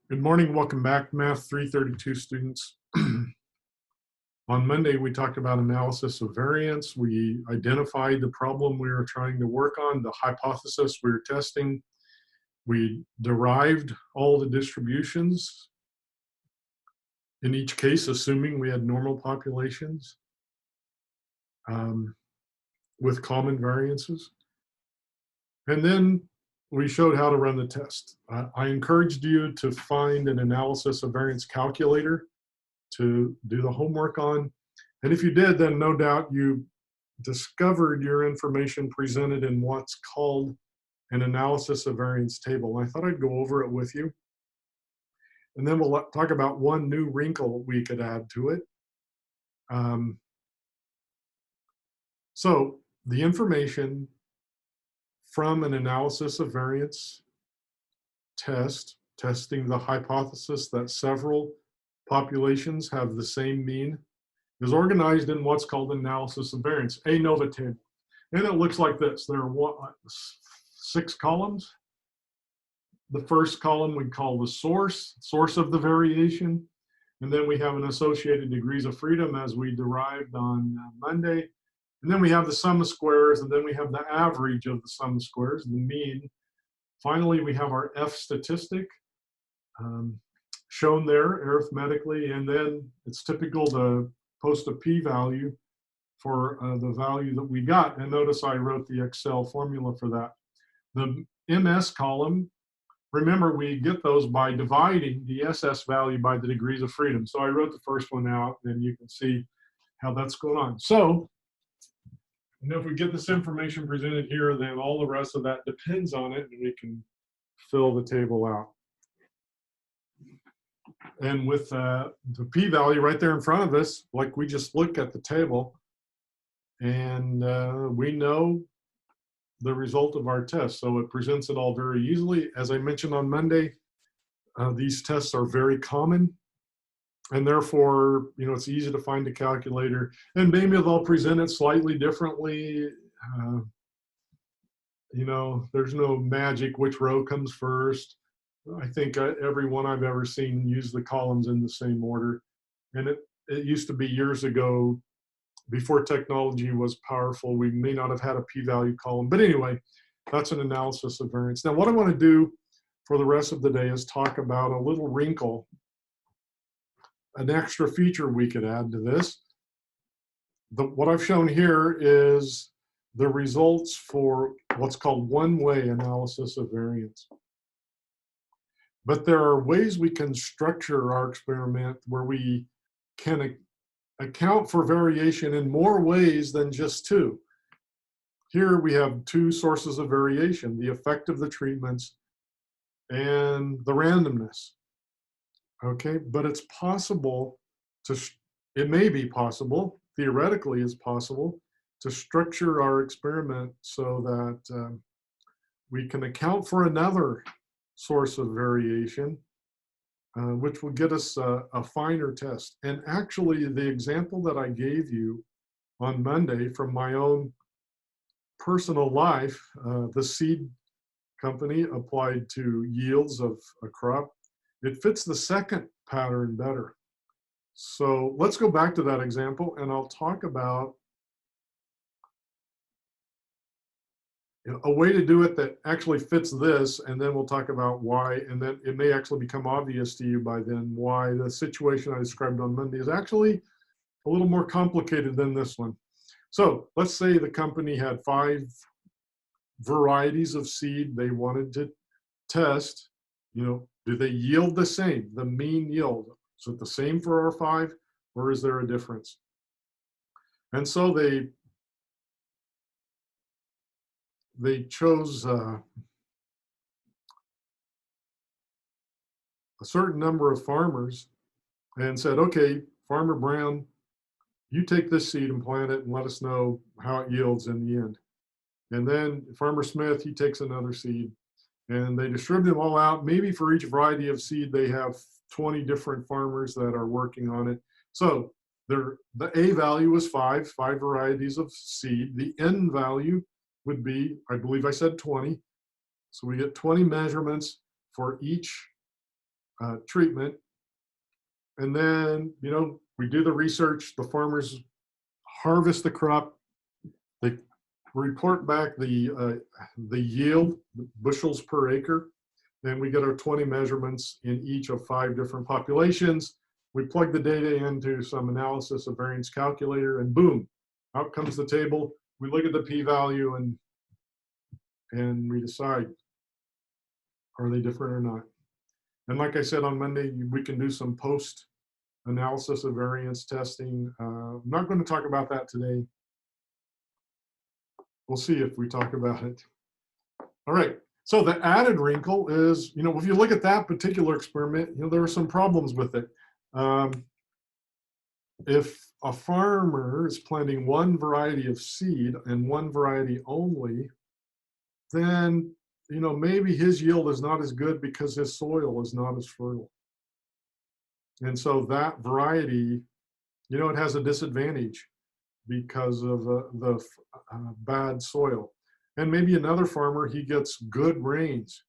Good morning. Welcome back, Math 332 students. On Monday, we talked about analysis of variance. We identified the problem we were trying to work on, the hypothesis we were testing. We derived all the distributions, in each case, assuming we had normal populations with common variances. And then we showed how to run the test. I encouraged you to find an analysis of variance calculator to do the homework on. And if you did, then no doubt you discovered your information presented in what's called an analysis of variance table. And I thought I'd go over it with you. And then we'll talk about one new wrinkle we could add to it. So the information from an analysis of variance test, testing the hypothesis that several populations have the same mean, is organized in what's called analysis of variance, ANOVA table. And it looks like this. There are 6 columns. The first column we call the source of the variation. And then we have an associated degrees of freedom as we derived on Monday. And then we have the sum of squares, and then we have the average of the sum of squares, the mean. Finally, we have our F statistic shown there arithmetically, and then it's typical to post a p-value for the value that we got. And notice I wrote the Excel formula for that. The MS column, remember we get those by dividing the SS value by the degrees of freedom. So I wrote the first one out, and you can see how that's going on. So, and if we get this information presented here, then all the rest of that depends on it, and we can fill the table out. And with the p-value right there in front of us, like we just look at the table, and we know the result of our test. So it presents it all very easily. As I mentioned on Monday, these tests are very common, and therefore, it's easy to find a calculator. And maybe they'll present it slightly differently. There's no magic which row comes first. I think every one I've ever seen use the columns in the same order. And it used to be years ago, before technology was powerful, we may not have had a p-value column. But anyway, that's an analysis of variance. Now, what I want to do for the rest of the day is talk about a little wrinkle, an extra feature we could add to this. What I've shown here is the results for what's called one-way analysis of variance. But there are ways we can structure our experiment where we can account for variation in more ways than just 2. Here we have 2 sources of variation, the effect of the treatments and the randomness. Okay, but it's possible it may be possible, theoretically it's possible, to structure our experiment so that we can account for another source of variation, which will get us a finer test. And actually, the example that I gave you on Monday from my own personal life, the seed company applied to yields of a crop, it fits the second pattern better. So let's go back to that example, and I'll talk about a way to do it that actually fits this, and then we'll talk about why, and then it may actually become obvious to you by then why the situation I described on Monday is actually a little more complicated than this one. So let's say the company had 5 varieties of seed they wanted to test. Do they yield the same, the mean yield? Is it the same for our 5, or is there a difference? And so they chose a certain number of farmers and said, okay, Farmer Brown, you take this seed and plant it and let us know how it yields in the end. And then Farmer Smith, he takes another seed, and they distribute them all out. Maybe for each variety of seed, they have 20 different farmers that are working on it. So the A value is 5 varieties of seed. The N value would be, I believe I said 20. So we get 20 measurements for each treatment. And then, we do the research, the farmers harvest the crop, they report back the yield, the bushels per acre. Then we get our 20 measurements in each of 5 different populations. We plug the data into some analysis of variance calculator, and boom, out comes the table. We look at the p-value and we decide, are they different or not? And like I said on Monday, we can do some post analysis of variance testing. I'm not going to talk about that today. We'll see if we talk about it. All right. So the added wrinkle is, if you look at that particular experiment, there are some problems with it. If a farmer is planting one variety of seed and one variety only, then, maybe his yield is not as good because his soil is not as fertile. And so that variety, it has a disadvantage because of the bad soil. And maybe another farmer, he gets good rains,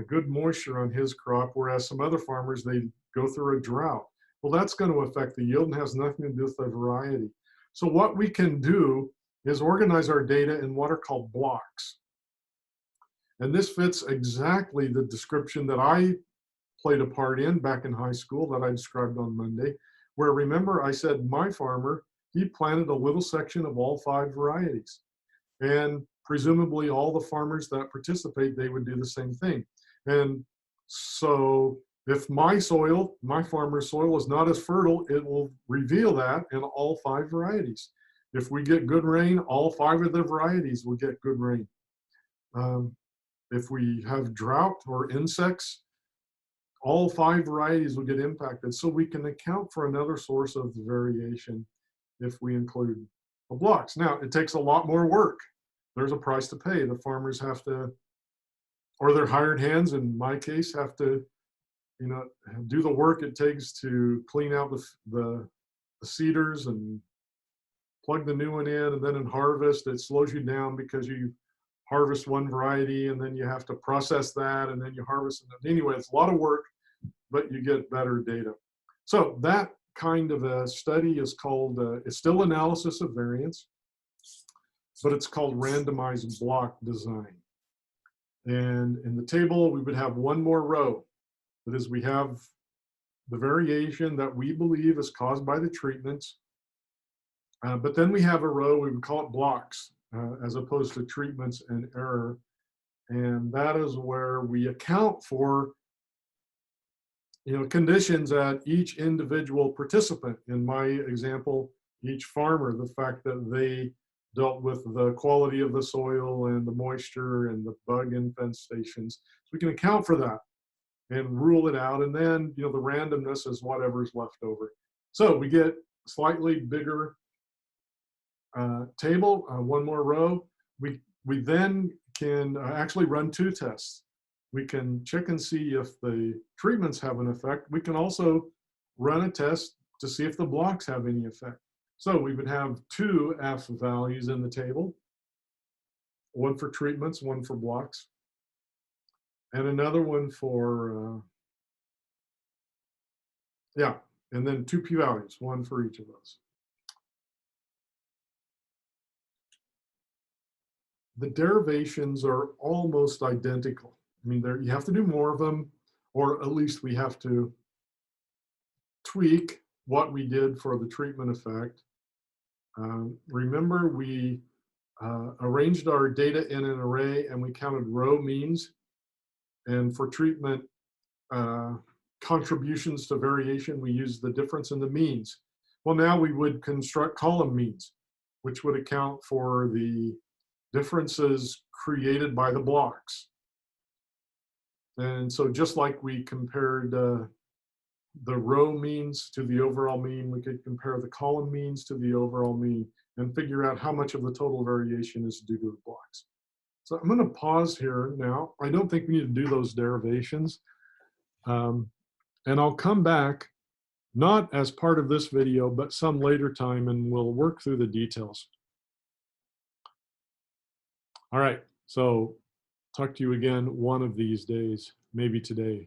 good moisture on his crop, whereas some other farmers, they go through a drought. Well, that's going to affect the yield and has nothing to do with the variety. So what we can do is organize our data in what are called blocks. And this fits exactly the description that I played a part in back in high school that I described on Monday, where, remember, I said my farmer, he planted a little section of all 5 varieties. And presumably all the farmers that participate, they would do the same thing. And so if my farmer's soil is not as fertile, it will reveal that in all 5 varieties. If we get good rain, all 5 of the varieties will get good rain. If we have drought or insects, all 5 varieties will get impacted. So we can account for another source of the variation if we include the blocks. Now, it takes a lot more work. There's a price to pay. The farmers have to, or their hired hands, in my case, have to, do the work it takes to clean out the seeders and plug the new one in, and then in harvest, it slows you down because you harvest one variety and then you have to process that and then you harvest it. Anyway, it's a lot of work, but you get better data. So that kind of a study is called, it's still analysis of variance, but it's called randomized block design. And in the table, we would have one more row. That is, we have the variation that we believe is caused by the treatments. But then we have a row, we would call it blocks, as opposed to treatments and error. And that is where we account for conditions at each individual participant. In my example, each farmer, the fact that they dealt with the quality of the soil and the moisture and the bug infestations. So we can account for that and rule it out. And then, the randomness is whatever's left over. So we get slightly bigger table, one more row. We then can actually run 2 tests. We can check and see if the treatments have an effect. We can also run a test to see if the blocks have any effect. So we would have 2 F values in the table, one for treatments, one for blocks, and another one for, and then 2 P values, one for each of those. The derivations are almost identical. I mean, you have to do more of them, or at least we have to tweak what we did for the treatment effect. Remember, we arranged our data in an array and we counted row means. And for treatment contributions to variation, we used the difference in the means. Well, now we would construct column means, which would account for the differences created by the blocks. And so just like we compared the row means to the overall mean, we could compare the column means to the overall mean and figure out how much of the total variation is due to the blocks. So I'm going to pause here now. I don't think we need to do those derivations. And I'll come back, not as part of this video, but some later time, and we'll work through the details. All right, so talk to you again one of these days, maybe today.